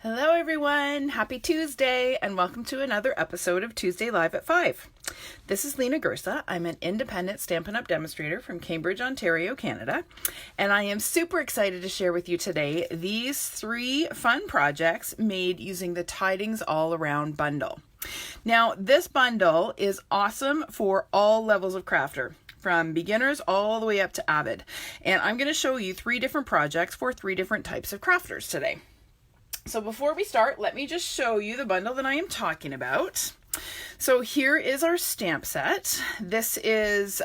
Hello everyone, happy Tuesday and welcome to another episode of Tuesday Live at 5. This is Lena Gersa. I'm an independent Stampin' Up! Demonstrator from Cambridge, Ontario, Canada, and I am super excited to share with you today these 3 fun projects made using the Tidings All Around bundle. Now this bundle is awesome for all levels of crafter, from beginners all the way up to avid, and I'm going to show you 3 different projects for 3 different types of crafters today. So before we start, let me just show you the bundle that I am talking about. So here is our stamp set. This is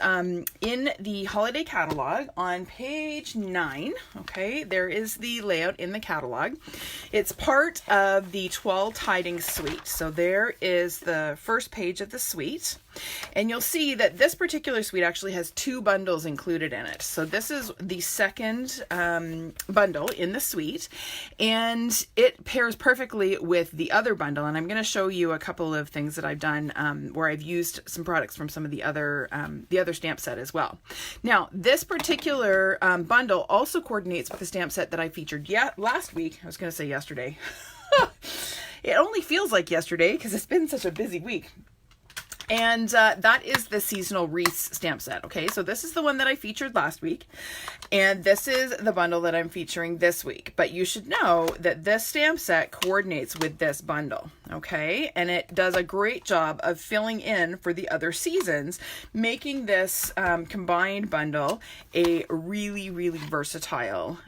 in the holiday catalog on page 9. Okay, there is the layout in the catalog. It's part of the 12 Tidings suite. So there is the first page of the suite. And you'll see that this particular suite actually has 2 bundles included in it. So this is the second bundle in the suite, and it pairs perfectly with the other bundle. And I'm going to show you a couple of things that I've done where I've used some products from some of the other stamp set as well. Now, this particular bundle also coordinates with the stamp set that I featured last week. I was going to say yesterday. It only feels like yesterday because it's been such a busy week. And that is the seasonal wreaths stamp set. Okay, so this is the one that I featured last week, and this is the bundle that I'm featuring this week. But you should know that this stamp set coordinates with this bundle, okay? And it does a great job of filling in for the other seasons, making this combined bundle a really, really versatile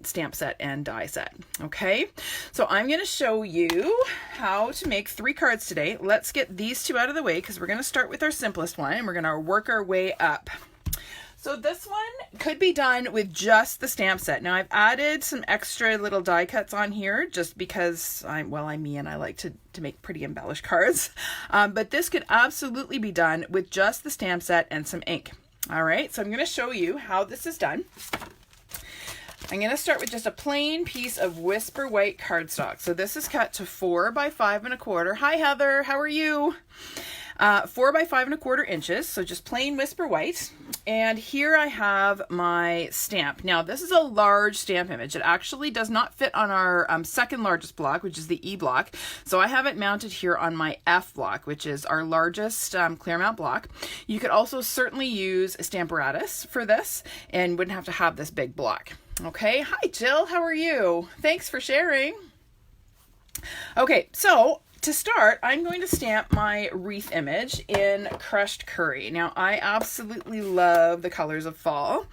stamp set and die set, okay? So I'm going to show you how to make 3 cards today. Let's get these 2 out of the way, because we're going to start with our simplest one and we're going to work our way up. So this one could be done with just the stamp set. Now I've added some extra little die cuts on here just because I'm me and I like to make pretty embellished cards. But this could absolutely be done with just the stamp set and some ink. All right, so I'm going to show you how this is done. I'm going to start with just a plain piece of Whisper White cardstock. So this is cut to 4 by 5 1/4. Hi Heather, how are you? 4 by 5 1/4 inches, so just plain Whisper White. And here I have my stamp. Now this is a large stamp image. It actually does not fit on our second largest block, which is the E block. So I have it mounted here on my F block, which is our largest clear mount block. You could also certainly use a Stamparatus for this and wouldn't have to have this big block. Okay, hi Jill, how are you? Thanks for sharing. Okay, so to start, I'm going to stamp my wreath image in crushed curry. Now, I absolutely love the colors of fall.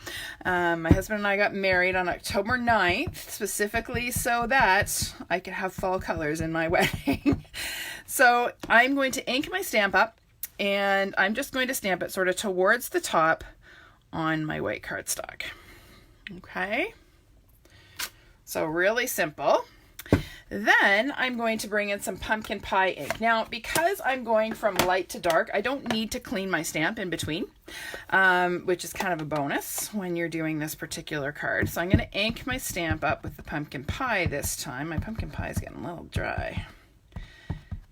My husband and I got married on October 9th, specifically so that I could have fall colors in my wedding. So I'm going to ink my stamp up, and I'm just going to stamp it sort of towards the top on my white cardstock. Okay, so really simple. Then I'm going to bring in some pumpkin pie ink. Now, because I'm going from light to dark, I don't need to clean my stamp in between, which is kind of a bonus when you're doing this particular card. So I'm going to ink my stamp up with the pumpkin pie this time. My pumpkin pie is getting a little dry.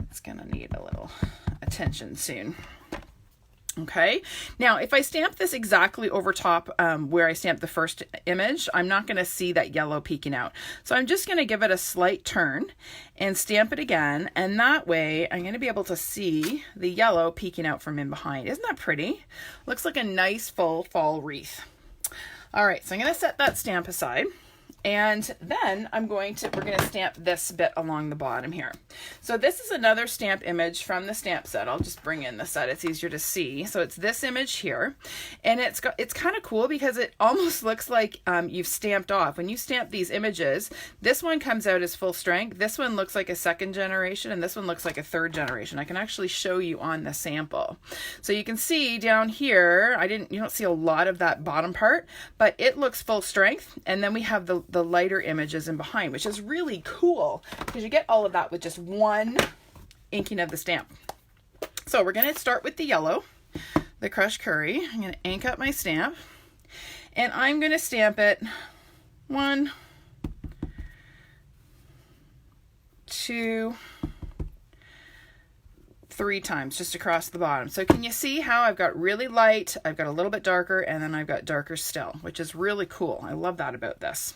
It's going to need a little attention soon. Okay, now if I stamp this exactly over top where I stamped the first image, I'm not going to see that yellow peeking out. So I'm just going to give it a slight turn and stamp it again, and that way I'm going to be able to see the yellow peeking out from in behind. Isn't that pretty? Looks like a nice full fall wreath. All right, so I'm going to set that stamp aside. And then we're going to stamp this bit along the bottom here. So this is another stamp image from the stamp set. I'll just bring in the set. It's easier to see. So it's this image here. And it's kind of cool because it almost looks like you've stamped off. When you stamp these images, this one comes out as full strength. This one looks like a 2nd generation, and this one looks like a 3rd generation. I can actually show you on the sample. So you can see down here, you don't see a lot of that bottom part, but it looks full strength. And then we have the lighter images in behind, which is really cool because you get all of that with just one inking of the stamp. So we're going to start with the yellow, the crushed curry. I'm going to ink up my stamp, and I'm going to stamp it 1, 2, 3 times just across the bottom. So can you see how I've got really light, I've got a little bit darker, and then I've got darker still, which is really cool. I love that about this.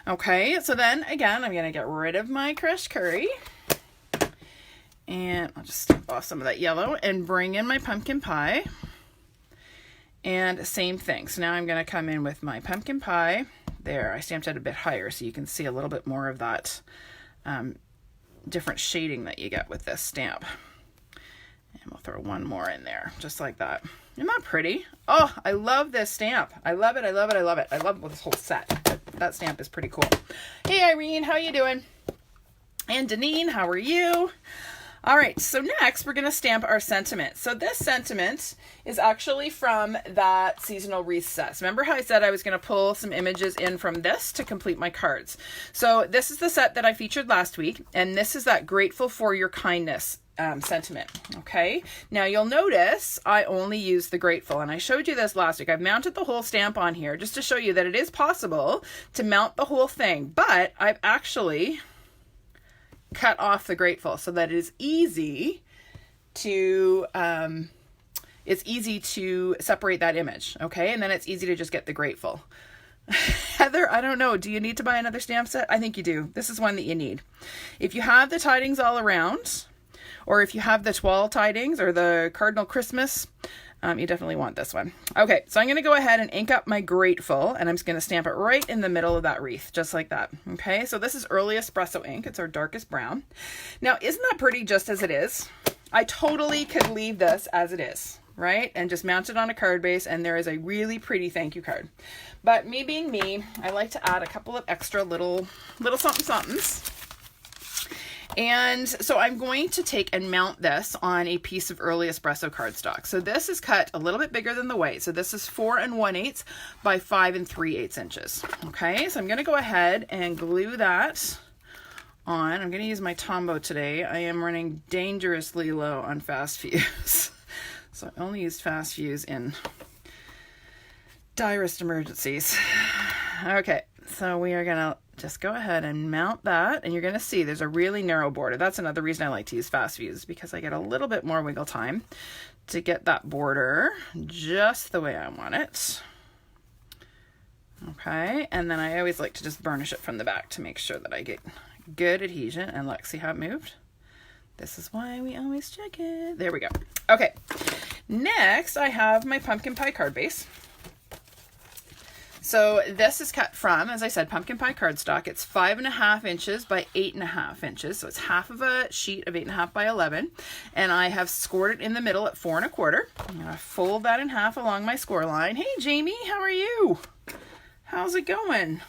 Okay, so then again, I'm going to get rid of my crushed curry. And I'll just stamp off some of that yellow and bring in my pumpkin pie. And same thing. So now I'm going to come in with my pumpkin pie. There, I stamped it a bit higher so you can see a little bit more of that different shading that you get with this stamp. And we'll throw one more in there, just like that. Isn't that pretty? Oh, I love this stamp. I love it, I love it, I love it. I love this whole set. That stamp is pretty cool. Hey, Irene, how you doing? And Deneen, how are you? All right, so next we're going to stamp our sentiment. So this sentiment is actually from that seasonal wreath set. So remember how I said I was going to pull some images in from this to complete my cards. So this is the set that I featured last week, and this is that grateful for your kindness sentiment. Okay, now you'll notice I only use the grateful, and I showed you this last week. I've mounted the whole stamp on here just to show you that it is possible to mount the whole thing, but I've actually cut off the grateful so that it is easy to separate that image. Okay, and then it's easy to just get the grateful. Heather, I don't know, do you need to buy another stamp set? I think you do. This is one that you need. If you have the Tidings All Around, or if you have the Twal Tidings or the Cardinal Christmas, you definitely want this one. Okay, so I'm going to go ahead and ink up my grateful, and I'm just going to stamp it right in the middle of that wreath, just like that. Okay, so this is early espresso ink. It's our darkest brown. Now, isn't that pretty just as it is? I totally could leave this as it is, right? And just mount it on a card base, and there is a really pretty thank you card. But me being me, I like to add a couple of extra little somethings. And so I'm going to take and mount this on a piece of early espresso cardstock. So this is cut a little bit bigger than the white. So this is 4 1/8 by 5 3/8 inches. Okay, so I'm going to go ahead and glue that on. I'm going to use my Tombow today. I am running dangerously low on fast fuse. So I only used fast fuse in direst emergencies. Okay, so we are going to just go ahead and mount that, and you're going to see there's a really narrow border. That's another reason I like to use fast fuse, because I get a little bit more wiggle time to get that border just the way I want it. Okay, and then I always like to just burnish it from the back to make sure that I get good adhesion. And look, see how it moved? This is why we always check it. There we go. Okay, next I have my pumpkin pie card base. So this is cut from, as I said, pumpkin pie cardstock. It's 5 1/2 inches by 8 1/2 inches. So it's half of a sheet of 8 1/2 by 11. And I have scored it in the middle at 4 1/4. I'm going to fold that in half along my score line. Hey, Jamie, how are you? How's it going?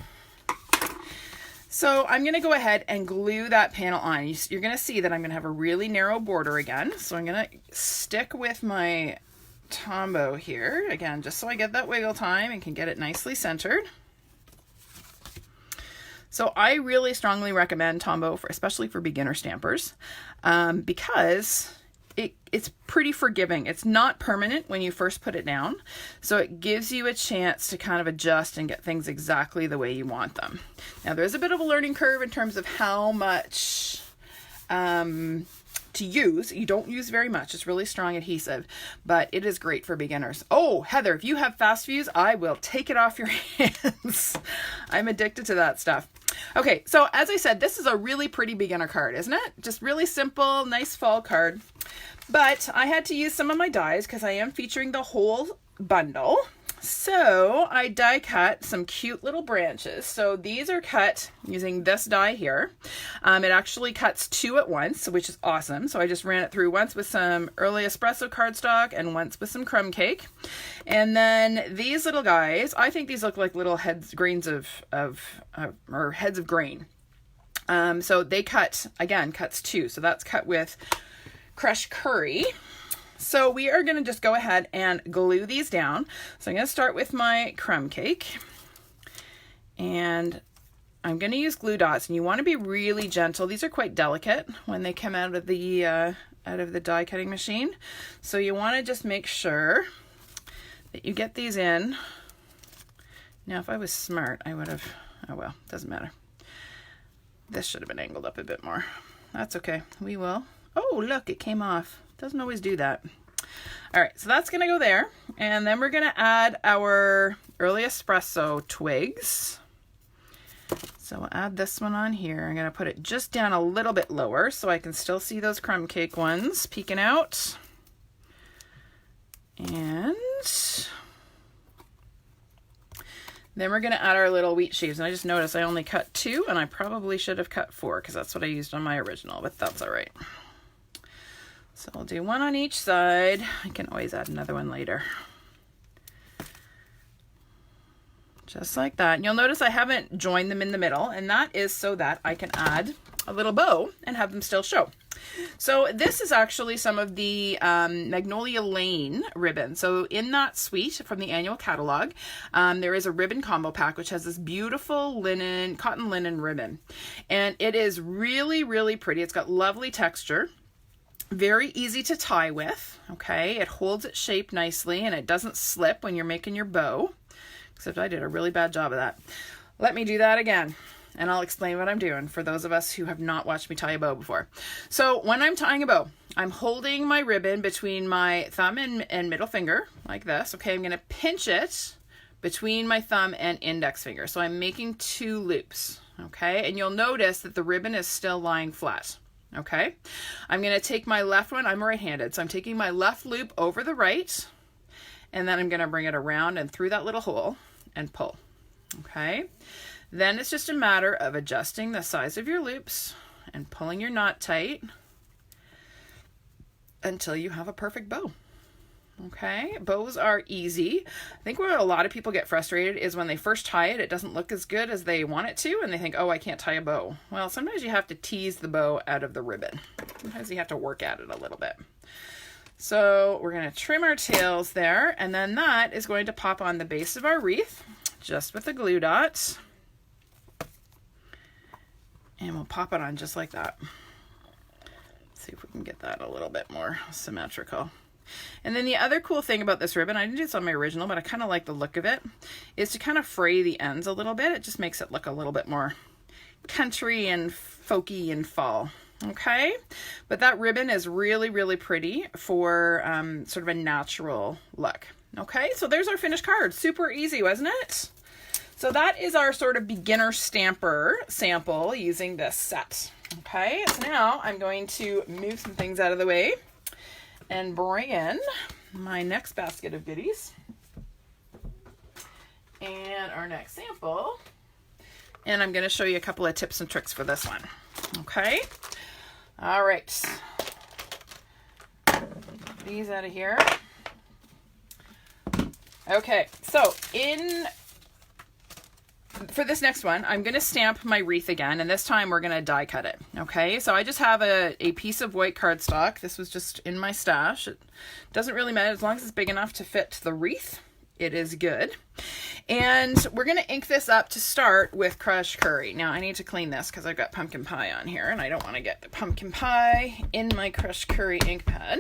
So I'm going to go ahead and glue that panel on. You're going to see that I'm going to have a really narrow border again. So I'm going to stick with my Tombow here again, just so I get that wiggle time and can get it nicely centered. So I really strongly recommend Tombow, especially for beginner stampers, because it's pretty forgiving. It's not permanent when you first put it down, so it gives you a chance to kind of adjust and get things exactly the way you want them. Now there's a bit of a learning curve in terms of how much to use. You don't use very much. It's really strong adhesive, but it is great for beginners. Oh, Heather, if you have fast fuse, I will take it off your hands. I'm addicted to that stuff. Okay, so as I said, this is a really pretty beginner card, isn't it? Just really simple, nice fall card. But I had to use some of my dies because I am featuring the whole bundle. So I die cut some cute little branches. So these are cut using this die here. It actually cuts 2 at once, which is awesome. So I just ran it through once with some early espresso cardstock and once with some crumb cake. And then these little guys, I think these look like little grains of heads of grain. So they cuts 2. So that's cut with crushed curry. So we are going to just go ahead and glue these down. So I'm going to start with my crumb cake, and I'm going to use glue dots, and you want to be really gentle. These are quite delicate when they come out of the die cutting machine. So you want to just make sure that you get these in. Now, if I was smart, I would have, oh well, doesn't matter. This should have been angled up a bit more. That's okay. We will. Oh, look, it came off. Doesn't always do that. All right, so that's going to go there. And then we're going to add our early espresso twigs. So we'll add this one on here. I'm going to put it just down a little bit lower so I can still see those crumb cake ones peeking out. And then we're going to add our little wheat sheaves. And I just noticed I only cut 2 and I probably should have cut 4 because that's what I used on my original, but that's all right. So I'll do 1 on each side. I can always add another one later. Just like that. And you'll notice I haven't joined them in the middle, and that is so that I can add a little bow and have them still show. So this is actually some of the Magnolia Lane ribbon. So in that suite from the annual catalog, there is a ribbon combo pack which has this beautiful linen, cotton linen ribbon. And it is really, really pretty. It's got lovely texture. Very easy to tie with, okay? It holds its shape nicely and it doesn't slip when you're making your bow. Except I did a really bad job of that. Let me do that again, and I'll explain what I'm doing for those of us who have not watched me tie a bow before. So when I'm tying a bow, I'm holding my ribbon between my thumb and middle finger, like this. Okay, I'm going to pinch it between my thumb and index finger. So I'm making 2 loops, okay? And you'll notice that the ribbon is still lying flat, okay? I'm going to take my left one. I'm right-handed, so I'm taking my left loop over the right, and then I'm going to bring it around and through that little hole and pull, okay? Then it's just a matter of adjusting the size of your loops and pulling your knot tight until you have a perfect bow, okay? Bows are easy. I think where a lot of people get frustrated is when they first tie it, it doesn't look as good as they want it to, and they think, oh, I can't tie a bow. Well, sometimes you have to tease the bow out of the ribbon. Sometimes you have to work at it a little bit. So we're going to trim our tails there, and then that is going to pop on the base of our wreath, just with the glue dots. And we'll pop it on just like that. Let's see if we can get that a little bit more symmetrical. And then the other cool thing about this ribbon, I didn't do this on my original, but I kind of like the look of it, is to kind of fray the ends a little bit. It just makes it look a little bit more country and folky and fall. Okay, but that ribbon is really, really pretty for sort of a natural look. Okay, so there's our finished card. Super easy, wasn't it? So that is our sort of beginner stamper sample using this set. Okay, so now I'm going to move some things out of the way and bring in my next basket of goodies and our next sample. And I'm going to show you a couple of tips and tricks for this one. Okay. All right, these out of here. Okay, so for this next one, I'm going to stamp my wreath again, and this time we're going to die cut it. Okay, so I just have a piece of white cardstock. This was just in my stash. It doesn't really matter as long as it's big enough to fit the wreath. It is good. And we're going to ink this up to start with crushed curry. Now I need to clean this because I've got pumpkin pie on here and I don't want to get the pumpkin pie in my crushed curry ink pad.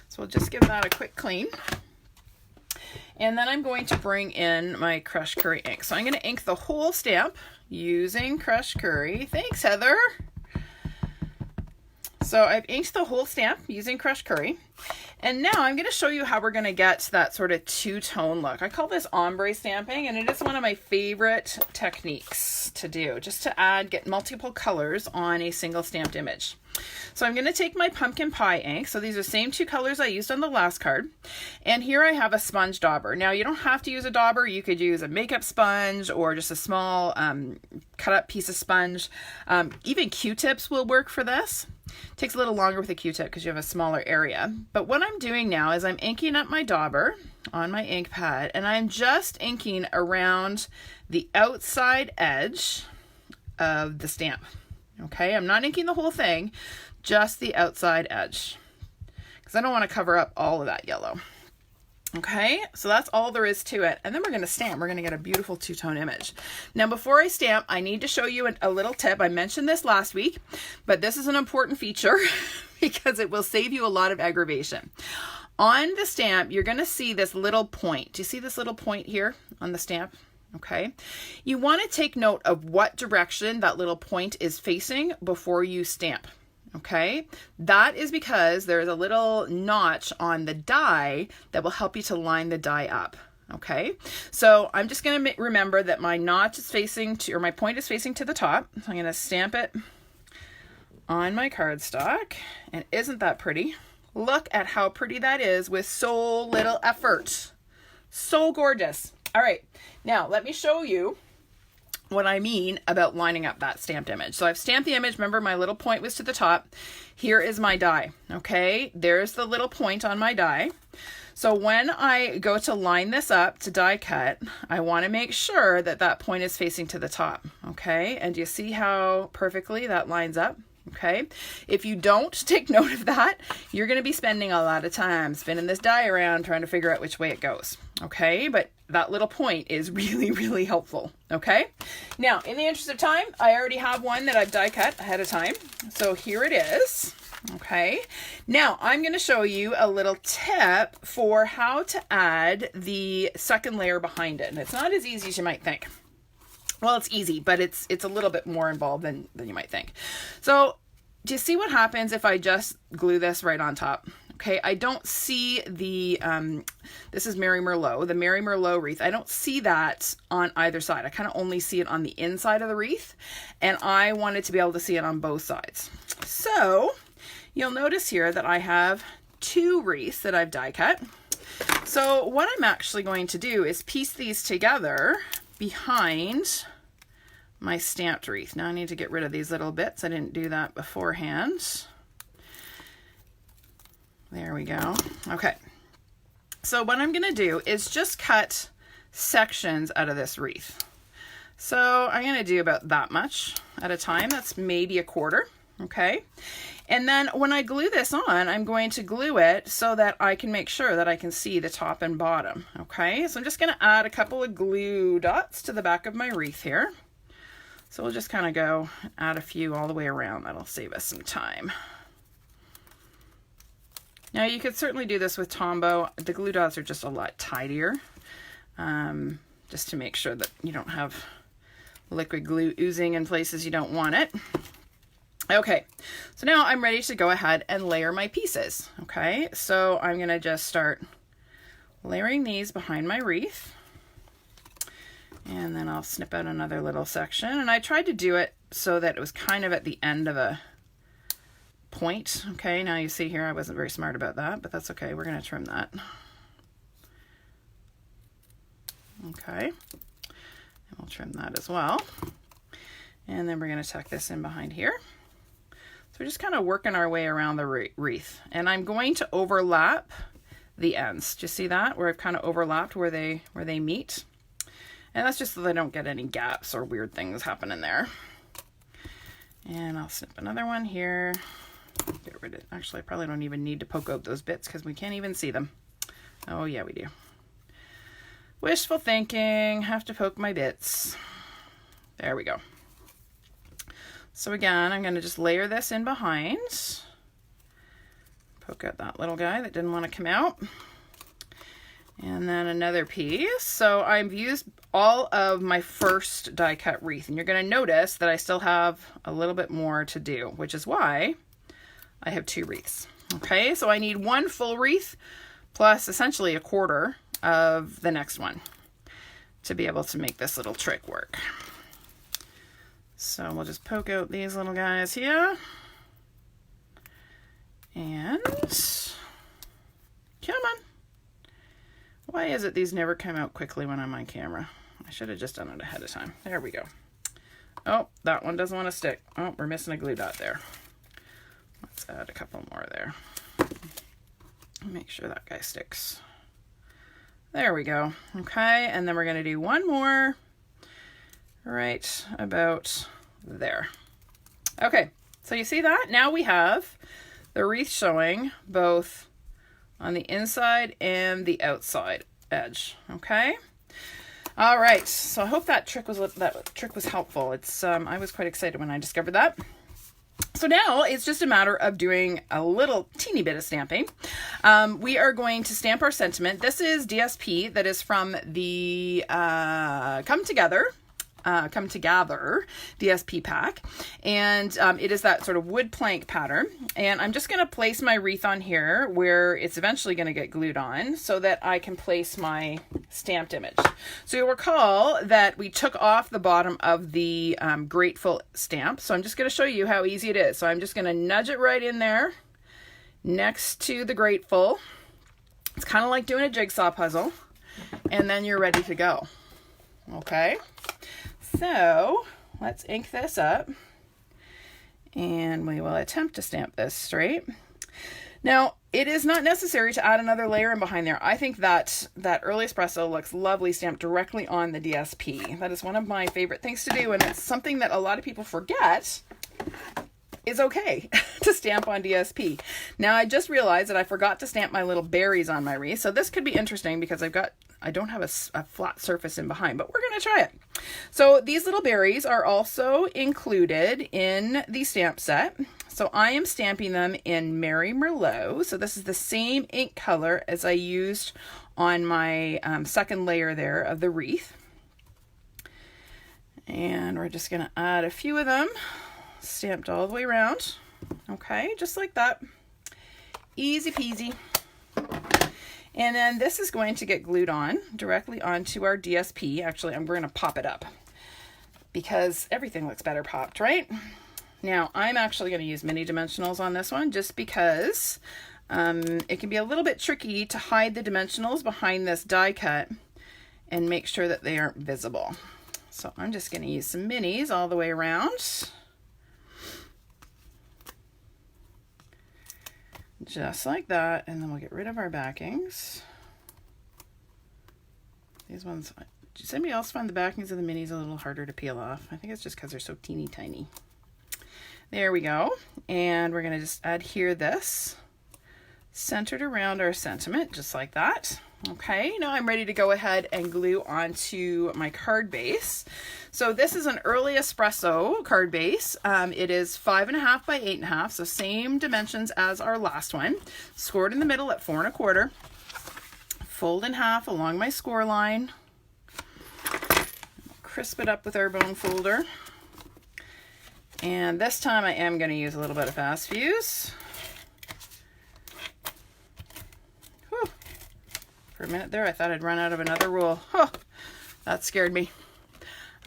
So we'll just give that a quick clean. And then I'm going to bring in my crushed curry ink. So I'm going to ink the whole stamp using crushed curry. Thanks, Heather. So I've inked the whole stamp using crushed curry. And now I'm going to show you how we're going to get that sort of two-tone look. I call this ombre stamping, and it is one of my favorite techniques to do, just to get multiple colors on a single stamped image. So I'm going to take my pumpkin pie ink. So these are the same 2 colors I used on the last card. And here I have a sponge dauber. Now you don't have to use a dauber. You could use a makeup sponge or just a small cut up piece of sponge. Even Q-tips will work for this. It takes a little longer with a Q-tip because you have a smaller area. But what I'm doing now is I'm inking up my dauber on my ink pad, and I'm just inking around the outside edge of the stamp. Okay, I'm not inking the whole thing, just the outside edge, because I don't want to cover up all of that yellow. Okay, so that's all there is to it. And then we're going to stamp. We're going to get a beautiful two-tone image. Now, before I stamp, I need to show you a little tip. I mentioned this last week, but this is an important feature because it will save you a lot of aggravation. On the stamp, you're going to see this little point. Do you see this little point here on the stamp? Okay, you want to take note of what direction that little point is facing before you stamp. Okay, that is because there's a little notch on the die that will help you to line the die up. Okay, so I'm just going to remember that my notch is facing to, or my point is facing to the top. So I'm going to stamp it on my cardstock. And isn't that pretty? Look at how pretty that is with so little effort. So gorgeous. All right, now let me show you what I mean about lining up that stamped image. So I've stamped the image. Remember, my little point was to the top. Here is my die. Okay, there's the little point on my die. So when I go to line this up to die cut, I want to make sure that that point is facing to the top. Okay, and do you see how perfectly that lines up? Okay, if you don't take note of that, you're going to be spending a lot of time spinning this die around trying to figure out which way it goes. Okay, but that little point is really, really helpful. Okay, now in the interest of time, I already have one that I've die cut ahead of time. So here it is. Okay, now I'm going to show you a little tip for how to add the second layer behind it. And it's not as easy as you might think. Well, it's easy, but it's a little bit more involved than you might think. So do you see what happens if I just glue this right on top? Okay, I don't see the, this is Merry Merlot, the Merry Merlot wreath. I don't see that on either side. I kind of only see it on the inside of the wreath, and I wanted to be able to see it on both sides. So you'll notice here that I have 2 wreaths that I've die cut. So what I'm actually going to do is piece these together behind my stamped wreath. Now I need to get rid of these little bits. I didn't do that beforehand. There we go. Okay. So what I'm going to do is just cut sections out of this wreath. So I'm going to do about that much at a time. That's maybe a quarter. Okay. And then when I glue this on, I'm going to glue it so that I can make sure that I can see the top and bottom. Okay. So I'm just going to add a couple of glue dots to the back of my wreath here. So we'll just kind of go add a few all the way around. That'll save us some time. Now you could certainly do this with Tombow. The glue dots are just a lot tidier, just to make sure that you don't have liquid glue oozing in places you don't want it. Okay, so now I'm ready to go ahead and layer my pieces. Okay, so I'm going to just start layering these behind my wreath. And then I'll snip out another little section. And I tried to do it so that it was kind of at the end of a point. Okay, now you see here I wasn't very smart about that, but that's okay. We're going to trim that. Okay, and we'll trim that as well. And then we're going to tuck this in behind here. So we're just kind of working our way around the wreath. And I'm going to overlap the ends. Do you see that? Where I've kind of overlapped where they meet. And that's just so they don't get any gaps or weird things happening there. And I'll snip another one here. Get rid of it. Actually, I probably don't even need to poke out those bits because we can't even see them. Oh yeah, we do. Wishful thinking. Have to poke my bits. There we go. So again, I'm going to just layer this in behind. Poke out that little guy that didn't want to come out. And then another piece. So I've used all of my first die cut wreath, and you're going to notice that I still have a little bit more to do, which is why I have 2 wreaths. Okay, so I need 1 full wreath plus essentially a quarter of the next one to be able to make this little trick work. So we'll just poke out these little guys here. And come on. Why is it these never come out quickly when I'm on camera? I should have just done it ahead of time. There we go. Oh, that one doesn't want to stick. Oh, we're missing a glue dot there. Let's add a couple more there. Make sure that guy sticks. There we go. Okay, and then we're going to do one more right about there. Okay, so you see that? Now we have the wreath showing both on the inside and the outside edge. Okay. All right. So I hope that trick was helpful. It's I was quite excited when I discovered that. So now it's just a matter of doing a little teeny bit of stamping. We are going to stamp our sentiment. This is DSP that is from the Come Together Come Together DSP pack, and it is that sort of wood plank pattern, and I'm just going to place my wreath on here where it's eventually going to get glued on so that I can place my stamped image. So you'll recall that we took off the bottom of the Grateful stamp, so I'm just going to show you how easy it is. So I'm just going to nudge it right in there next to the Grateful. It's kind of like doing a jigsaw puzzle, and then you're ready to go. Okay, so let's ink this up, and we will attempt to stamp this straight. Now, it is not necessary to add another layer in behind there. I think that early espresso looks lovely stamped directly on the DSP. That is one of my favorite things to do, and it's something that a lot of people forget is okay to stamp on DSP. Now, I just realized that I forgot to stamp my little berries on my wreath, so this could be interesting because I don't have a flat surface in behind, but we're going to try it. So these little berries are also included in the stamp set. So I am stamping them in Merry Merlot. So this is the same ink color as I used on my second layer there of the wreath. And we're just going to add a few of them, stamped all the way around. Okay, just like that. Easy peasy. And then this is going to get glued on directly onto our DSP. Actually, I'm going to pop it up because everything looks better popped, right? Now, I'm actually going to use mini dimensionals on this one just because it can be a little bit tricky to hide the dimensionals behind this die cut and make sure that they aren't visible. So I'm just going to use some minis all the way around. Just like that, and then we'll get rid of our backings. These ones, does anybody else find the backings of the minis a little harder to peel off? I think it's just because they're so teeny tiny. There we go, and we're going to just adhere this centered around our sentiment, just like that. Okay, now I'm ready to go ahead and glue onto my card base. So this is an early espresso card base. It is 5.5 by 8.5, so same dimensions as our last one. Scored in the middle at 4 1/4. Fold in half along my score line. Crisp it up with our bone folder. And this time I am going to use a little bit of fast fuse. For a minute there, I thought I'd run out of another rule. Oh, that scared me.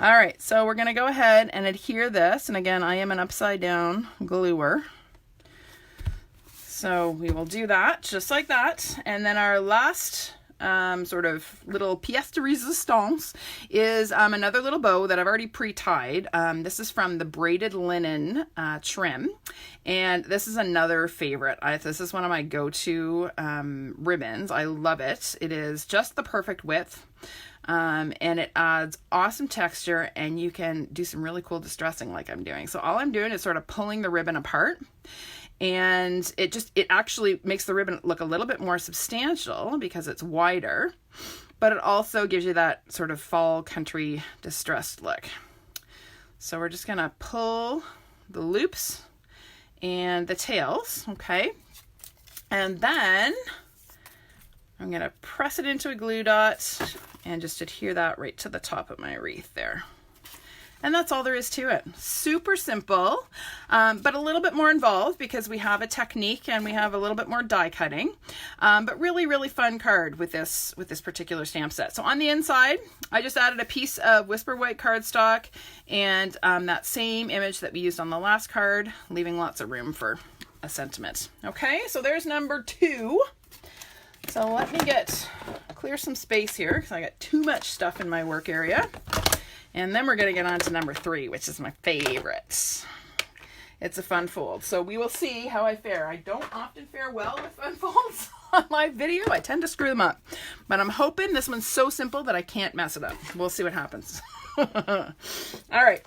All right, so we're going to go ahead and adhere this. And again, I am an upside down gluer. So we will do that just like that. And then our last sort of little pièce de résistance is another little bow that I've already pre-tied. This is from the Braided linen trim, and this is another favorite. This is one of my go-to ribbons. I love it. It is just the perfect width, and it adds awesome texture, and you can do some really cool distressing like I'm doing. So all I'm doing is sort of pulling the ribbon apart, and it actually makes the ribbon look a little bit more substantial because it's wider, but it also gives you that sort of fall country distressed look. So we're just gonna pull the loops and the tails, okay? And then I'm gonna press it into a glue dot and just adhere that right to the top of my wreath there. And that's all there is to it. Super simple, but a little bit more involved because we have a technique and we have a little bit more die cutting. But really, really fun card with this particular stamp set. So on the inside, I just added a piece of Whisper White cardstock and that same image that we used on the last card, leaving lots of room for a sentiment. Okay, so there's number 2. So let me clear some space here because I got too much stuff in my work area. And then we're going to get on to number 3, which is my favorite. It's a fun fold. So we will see how I fare. I don't often fare well with fun folds on my video. I tend to screw them up. But I'm hoping this one's so simple that I can't mess it up. We'll see what happens. All right.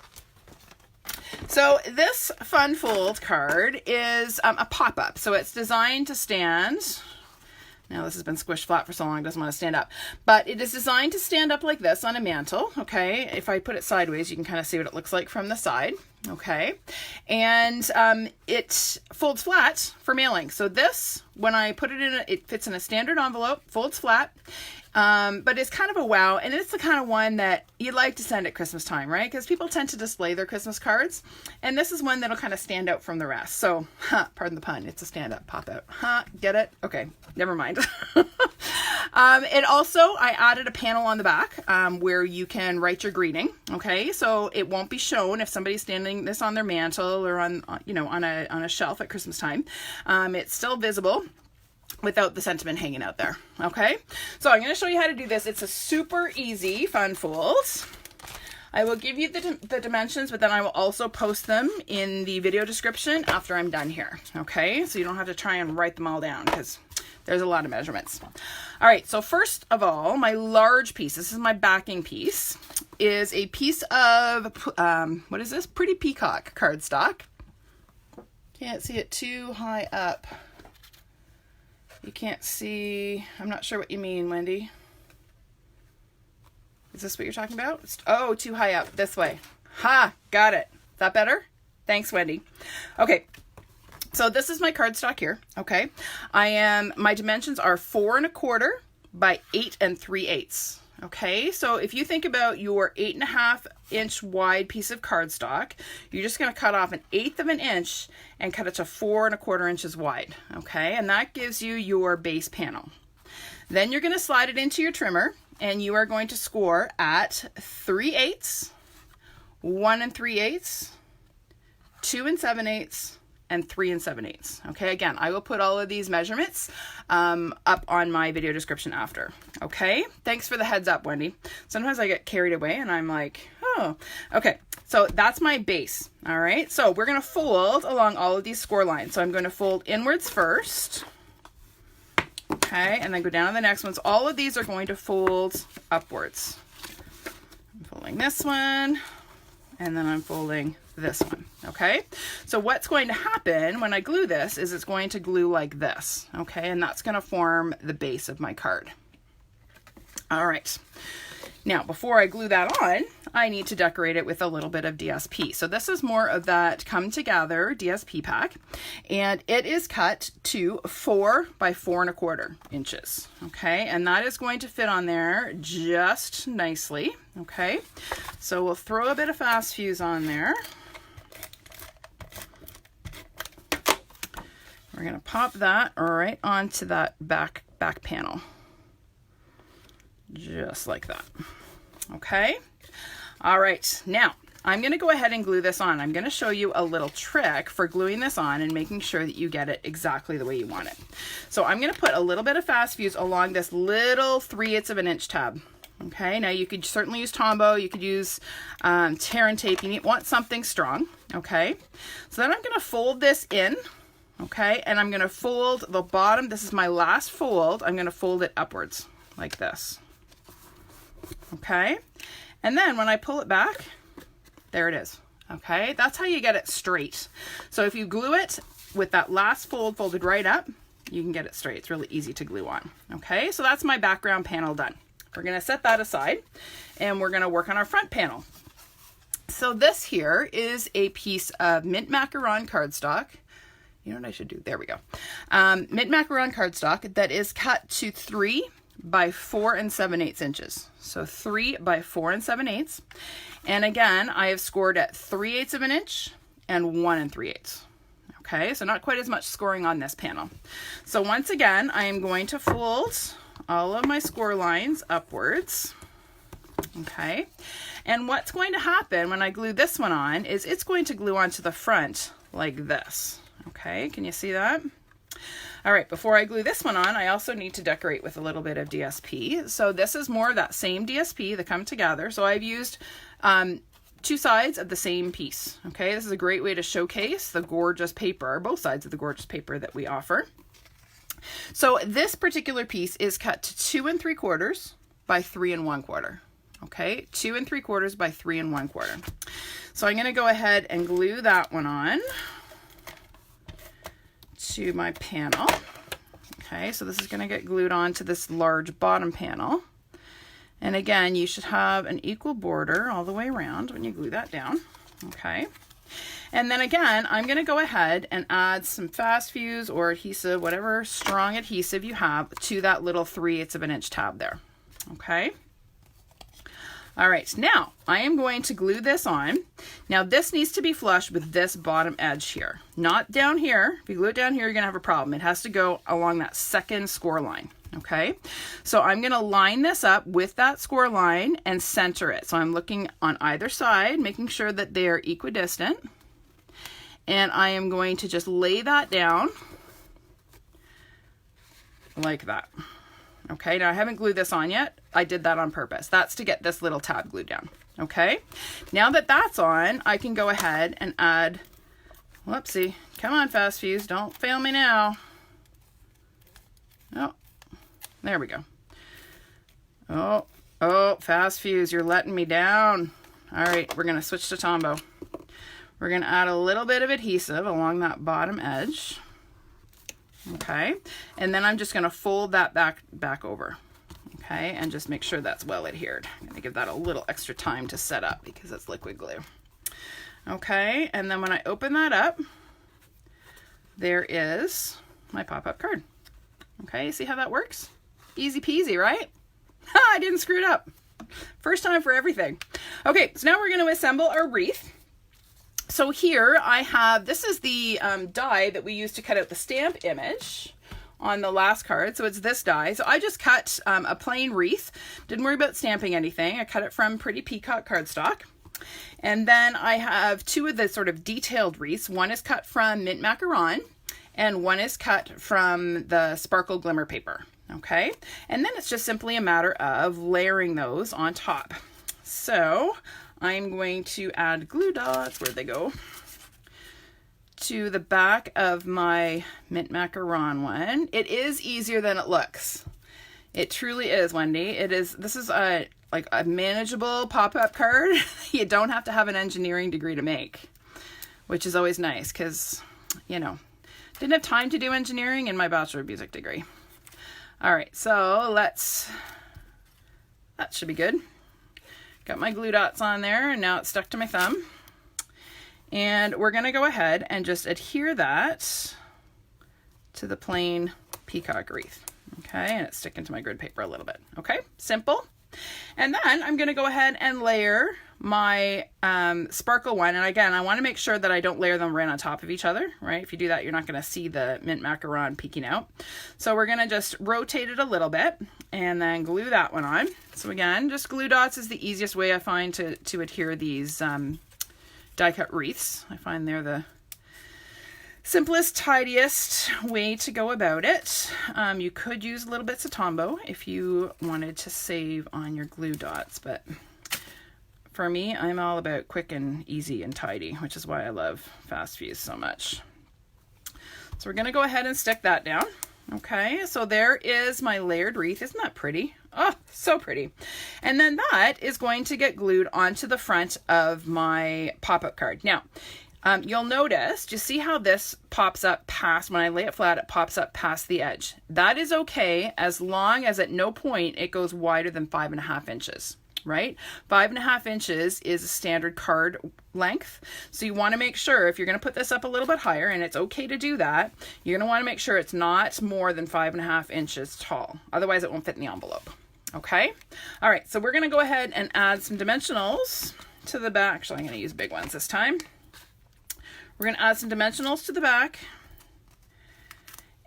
So this fun fold card is a pop-up. So it's designed to stand... Now this has been squished flat for so long, it doesn't want to stand up. But it is designed to stand up like this on a mantle, okay? If I put it sideways, you can kind of see what it looks like from the side. Okay, and it folds flat for mailing. So this, when I put it in, it fits in a standard envelope, folds flat, but it's kind of a wow, and it's the kind of one that you like to send at Christmas time, right? Because people tend to display their Christmas cards, and this is one that'll kind of stand out from the rest. So, pardon the pun, it's a stand-up pop-out. Get it? Okay, never mind. It also, I added a panel on the back where you can write your greeting. Okay, so it won't be shown if somebody's standing this on their mantle or on a shelf at Christmas time. It's still visible without the sentiment hanging out there. Okay, so I'm going to show you how to do this. It's a super easy fun fold. I will give you the dimensions, but then I will also post them in the video description after I'm done here. Okay, so you don't have to try and write them all down because there's a lot of measurements. All right, so first of all, my large piece, this is my backing piece, is a piece of, what is this? Pretty Peacock cardstock. Can't see it too high up. You can't see, I'm not sure what you mean, Wendy. Is this what you're talking about? Oh, too high up, this way. Ha, got it. Is that better? Thanks, Wendy. Okay. So this is my cardstock here, okay? My dimensions are 4 1/4 by 8 3/8. Okay, so if you think about your 8.5 inch wide piece of cardstock, you're just gonna cut off 1/8 of an inch and cut it to 4 1/4 inches wide, okay? And that gives you your base panel. Then you're gonna slide it into your trimmer and you are going to score at 3/8, 1 3/8, 2 7/8, and 3 7/8. Okay, again, I will put all of these measurements up on my video description after. Okay, thanks for the heads up, Wendy. Sometimes I get carried away and I'm like, oh, okay. So that's my base. All right, so we're gonna fold along all of these score lines. So I'm going to fold inwards first. Okay, and then go down to the next ones. All of these are going to fold upwards. I'm folding this one, and then I'm folding this one. Okay, so what's going to happen when I glue this is it's going to glue like this. Okay, and that's going to form the base of my card. All right, now before I glue that on, I need to decorate it with a little bit of DSP. So this is more of that Come Together DSP pack, and it is cut to 4 by 4 1/4 inches. Okay, and that is going to fit on there just nicely. Okay, so we'll throw a bit of fast fuse on there. We're gonna pop that right onto that back panel, just like that. Okay. All right, now I'm going to go ahead and glue this on. I'm going to show you a little trick for gluing this on and making sure that you get it exactly the way you want it. So I'm going to put a little bit of fast fuse along this little 3/8 of an inch tab. Okay, now you could certainly use Tombow, you could use tear and tape. You want something strong. Okay, so then I'm going to fold this in. Okay, and I'm going to fold the bottom. This is my last fold. I'm going to fold it upwards like this. Okay, and then when I pull it back, there it is. Okay, that's how you get it straight. So if you glue it with that last fold folded right up, you can get it straight. It's really easy to glue on. Okay, so that's my background panel done. We're going to set that aside and we're going to work on our front panel. So this here is a piece of mint macaron cardstock. You know what I should do? There we go. Mint macaron cardstock that is cut to 3 by 4 7/8 inches. So 3 by 4 7/8. And again, I have scored at 3/8 of an inch and 1 3/8. Okay, so not quite as much scoring on this panel. So once again, I am going to fold all of my score lines upwards. Okay, and what's going to happen when I glue this one on is it's going to glue onto the front like this. Okay, can you see that? All right, before I glue this one on, I also need to decorate with a little bit of DSP. So this is more of that same DSP that Come Together. So I've used 2 sides of the same piece. Okay, this is a great way to showcase the gorgeous paper, both sides of the gorgeous paper that we offer. So this particular piece is cut to 2 3/4 by 3 1/4. Okay, 2 3/4 by 3 1/4. So I'm going to go ahead and glue that one on to my panel. Okay, so this is going to get glued onto this large bottom panel. And again, you should have an equal border all the way around when you glue that down. Okay, And then again, I'm going to go ahead and add some fast fuse or adhesive, whatever strong adhesive you have, to that little 3/8 of an inch tab there. Okay. All right, now I am going to glue this on. Now this needs to be flush with this bottom edge here, not down here. If you glue it down here, you're gonna have a problem. It has to go along that second score line, okay? So I'm gonna line this up with that score line and center it. So I'm looking on either side, making sure that they are equidistant. And I am going to just lay that down like that. Okay, now I haven't glued this on yet. I did that on purpose. That's to get this little tab glued down. Okay, now that that's on, I can go ahead and add, whoopsie, come on fast fuse, don't fail me now. Oh, there we go. Oh, fast fuse, you're letting me down. All right, we're gonna switch to Tombow. We're gonna add a little bit of adhesive along that bottom edge. Okay, and then I'm just going to fold that back over, okay, and just make sure that's well adhered. I'm going to give that a little extra time to set up because it's liquid glue. Okay, and then when I open that up, there is my pop-up card. Okay, see how that works? Easy peasy, right? Ha, I didn't screw it up. First time for everything. Okay, so now we're going to assemble our wreath. So here I have, this is the die that we used to cut out the stamp image on the last card. So it's this die. So I just cut a plain wreath. Didn't worry about stamping anything. I cut it from pretty Peacock cardstock. And then I have two of the sort of detailed wreaths. One is cut from mint macaron and one is cut from the sparkle glimmer paper. Okay. And then it's just simply a matter of layering those on top. So I'm going to add glue dots, where'd they go, to the back of my mint macaron one. It is easier than it looks. It truly is, Wendy. It is. This is like a manageable pop-up card. You don't have to have an engineering degree to make, which is always nice because, you know, didn't have time to do engineering in my Bachelor of Music degree. All right, so that should be good. Got my glue dots on there and now it's stuck to my thumb. And we're gonna go ahead and just adhere that to the plain Peacock wreath. Okay, and it's sticking to my grid paper a little bit. Okay, simple. And then I'm gonna go ahead and layer my sparkle one. And again, I wanna make sure that I don't layer them right on top of each other, right? If you do that, you're not gonna see the mint macaron peeking out. So we're gonna just rotate it a little bit and then glue that one on. So again, just glue dots is the easiest way I find to adhere these die cut wreaths. I find they're the simplest, tidiest way to go about it. You could use little bits of Tombow if you wanted to save on your glue dots, but for me, I'm all about quick and easy and tidy, which is why I love fast fuse so much. So we're gonna go ahead and stick that down. Okay, so there is my layered wreath. Isn't that pretty? Oh, so pretty. And then that is going to get glued onto the front of my pop-up card. Now, you'll notice, you see how this pops up past, when I lay it flat, it pops up past the edge. That is okay as long as at no point it goes wider than 5.5 inches. Right? 5.5 inches is a standard card length. So you want to make sure if you're going to put this up a little bit higher, and it's okay to do that, you're going to want to make sure it's not more than 5.5 inches tall. Otherwise it won't fit in the envelope. Okay? All right. So we're going to go ahead and add some dimensionals to the back. Actually, I'm going to use big ones this time. We're going to add some dimensionals to the back.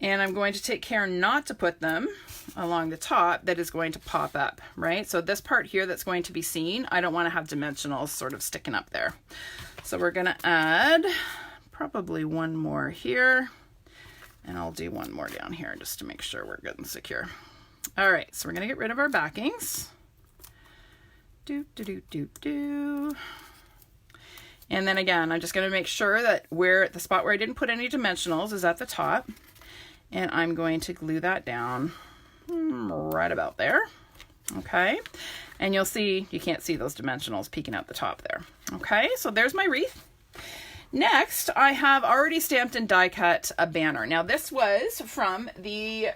And I'm going to take care not to put them along the top that is going to pop up, right? So this part here that's going to be seen, I don't want to have dimensionals sort of sticking up there. So we're going to add probably one more here, and I'll do one more down here just to make sure we're good and secure. All right, so we're going to get rid of our backings. And then again, I'm just going to make sure that the spot where I didn't put any dimensionals is at the top. And I'm going to glue that down right about there. Okay. And you'll see, you can't see those dimensionals peeking out the top there. Okay. So there's my wreath. Next, I have already stamped and die cut a banner. Now this was from the,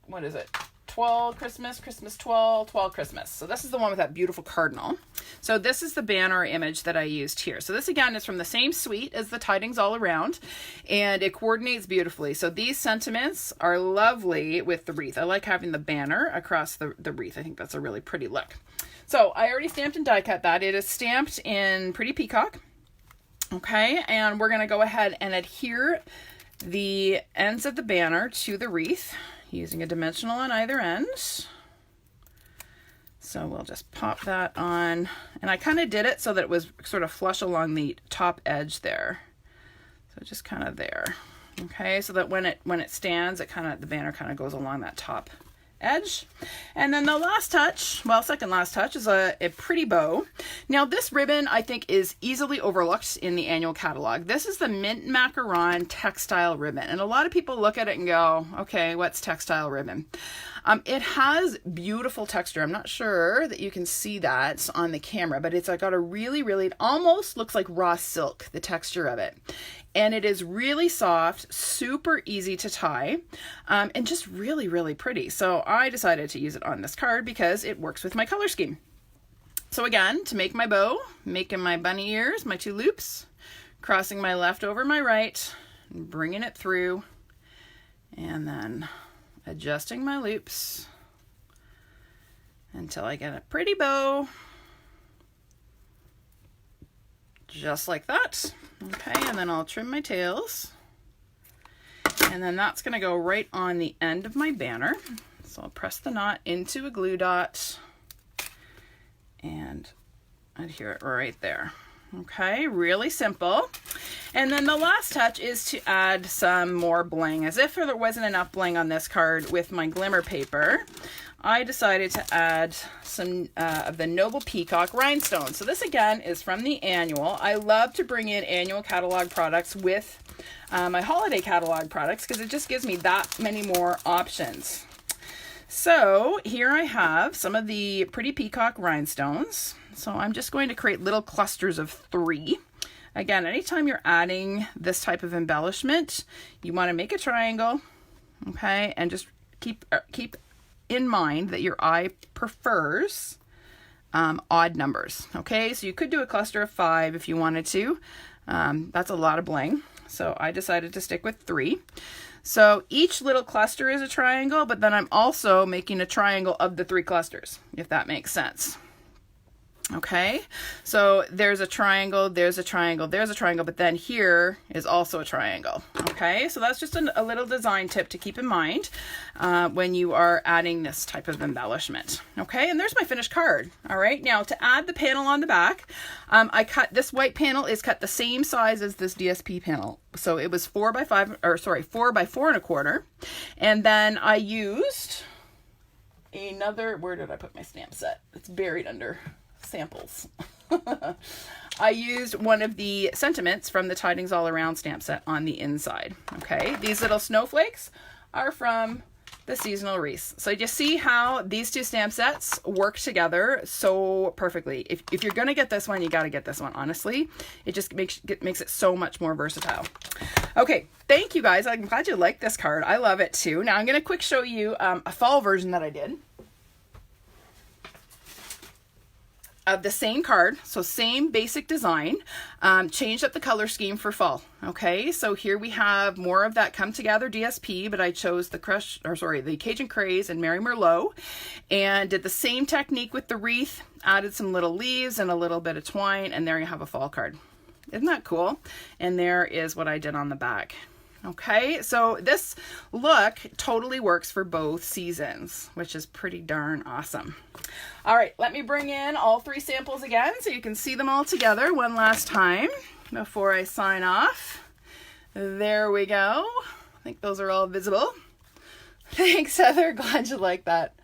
what is it? 12 Christmas, Christmas 12, 12 Christmas. So this is the one with that beautiful cardinal. So this is the banner image that I used here. So this again is from the same suite as the Tidings All Around, and it coordinates beautifully. So these sentiments are lovely with the wreath. I like having the banner across the wreath. I think that's a really pretty look. So I already stamped and die cut that. It is stamped in Pretty Peacock. Okay, and we're going to go ahead and adhere the ends of the banner to the wreath using a dimensional on either end. So we'll just pop that on, and I kind of did it so that it was sort of flush along the top edge there. So just kind of there. Okay, so that when it stands, the banner kind of goes along that top edge. And then the last touch, well, second last touch, is a pretty bow. Now this ribbon I think is easily overlooked in the annual catalog. This is the Mint Macaron textile ribbon, and a lot of people look at it and go, okay, what's textile ribbon? It has beautiful texture. I'm not sure that you can see that on the camera, but it's got a really, it almost looks like raw silk, the texture of it. And it is really soft, super easy to tie, and just really, really pretty. So I decided to use it on this card because it works with my color scheme. So again, to make my bow, making my bunny ears, my 2 loops, crossing my left over my right, bringing it through, and then adjusting my loops until I get a pretty bow, just like that. Okay, and then I'll trim my tails, and then that's going to go right on the end of my banner. So I'll press the knot into a glue dot and adhere it right there. Okay, really simple. And then the last touch is to add some more bling. As if there wasn't enough bling on this card with my glimmer paper, I decided to add some of the Noble Peacock Rhinestone. So this again is from the annual. I love to bring in annual catalog products with my holiday catalog products because it just gives me that many more options. So here I have some of the Pretty Peacock Rhinestones. So I'm just going to create little clusters of 3. Again, anytime you're adding this type of embellishment, you want to make a triangle, okay, and just keep in mind that your eye prefers odd numbers, okay? So you could do a cluster of 5 if you wanted to. That's a lot of bling, so I decided to stick with 3. So each little cluster is a triangle, but then I'm also making a triangle of the 3 clusters, if that makes sense. Okay, so there's a triangle, there's a triangle, there's a triangle, but then here is also a triangle. Okay, so that's just a little design tip to keep in mind when you are adding this type of embellishment. Okay, and there's my finished card. All right, now to add the panel on the back, I cut this white panel is cut the same size as this DSP panel. So it was 4 by 4 by 4 1/4, and then I used another. Where did I put my stamp set? It's buried under samples. I used one of the sentiments from the Tidings All Around stamp set on the inside. Okay, these little snowflakes are from the seasonal wreaths. So you see how these 2 stamp sets work together so perfectly. If you're gonna get this one, you got to get this one. Honestly, it just makes it so much more versatile. Okay, thank you guys. I'm glad you like this card. I love it too. Now I'm gonna quick show you a fall version that I did of the same card. So same basic design, changed up the color scheme for fall. Okay, so here we have more of that Come Together DSP, but I chose the Cajun Craze and Merry Merlot, and did the same technique with the wreath, added some little leaves and a little bit of twine, and there you have a fall card. Isn't that cool? And there is what I did on the back. Okay, so this look totally works for both seasons, which is pretty darn awesome. All right, let me bring in all 3 samples again so you can see them all together one last time before I sign off. There we go. I think those are all visible. Thanks, Heather. Glad you like that.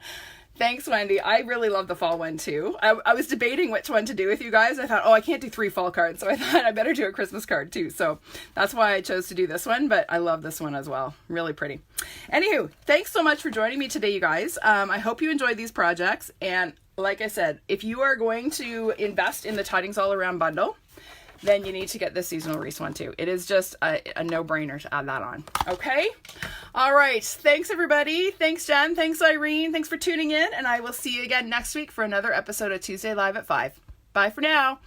Thanks, Wendy. I really love the fall one too. I was debating which one to do with you guys. I thought, oh, I can't do 3 fall cards. So I thought I better do a Christmas card too. So that's why I chose to do this one, but I love this one as well. Really pretty. Anywho, thanks so much for joining me today, you guys. I hope you enjoyed these projects. And like I said, if you are going to invest in the Tidings All Around bundle, then you need to get this seasonal wreath one too. It is just a no-brainer to add that on. Okay? All right. Thanks, everybody. Thanks, Jen. Thanks, Irene. Thanks for tuning in, and I will see you again next week for another episode of Tuesday Live at 5. Bye. Bye for now.